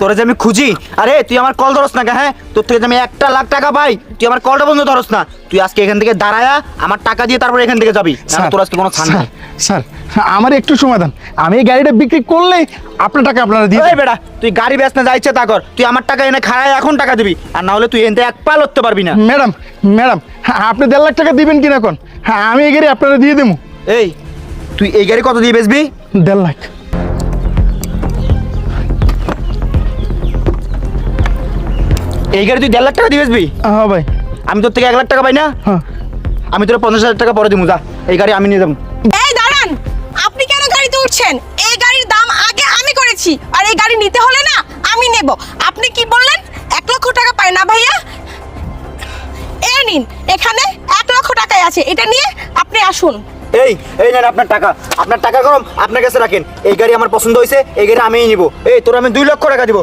তোরে যে আমি খুঁজি, আরে তুই আমার কল ধরস না কে? হ্যাঁ, তোর থেকে যে আমি 1,00,000 টাকা পাই, তুই আমার কলটা বন্ধ ধরস না। তুই আজকে এখান থেকে দাঁড়ায়া আমার টাকা দিয়ে তারপর এখান থেকে যাবি, না তোর আজকে কোনো ছাড় নাই। স্যার আমার একটু সমাধান, আমি এই গাড়িটা বিক্রি করলে আপনার টাকা আপনারা দিয়ে এই বেটা, তুই গাড়ি বেচ না, যা ইচ্ছে তা কর। তুই আমার টাকা এনে খাড়ায় এখন টাকা দিবি, আর না হলে তুই এনতে এক পা লড়তে পারবি না। ম্যাডাম ম্যাডাম আপনি 1.5 লাখ টাকা দিবেন কিনা কোন? হ্যাঁ আমি এই গাড়ি আপনারা দিয়ে দেবো। এই তুই এই গাড়ি কত দিয়ে বেচবি? 1.5 লাখ। এই গাড়ি তুই 1.5 লাখ টাকা দিয়ে বেচবি? হ্যাঁ ভাই। আমি তোর থেকে 1,00,000 টাকা পাই না? হ্যাঁ। আমি তোর 50,000 টাকা পরে দিবো, যা এই গাড়ি আমি নিয়ে যাবো। এই দাঁড়ান, আপনি কেন গাড়িতে উঠছেন? এই গাড়ির দাম আগে আমি করেছি, আর এই গাড়ি নিতে হলে না আমি নেব। আপনি কি বললেন 1 লক্ষ টাকা পায় না ভাইয়া? এই নিন, এখানে 1 লক্ষ টাকাই আছে, এটা নিয়ে আপনি আসুন। এই এই নেন আপনার টাকা, আপনার টাকা গরম আপনার কাছে রাখেন। এই গাড়ি আমার পছন্দ হয়েছে, এই গাড়ি আমিই নিব। এই তোর আমি 2 লক্ষ টাকা দিব।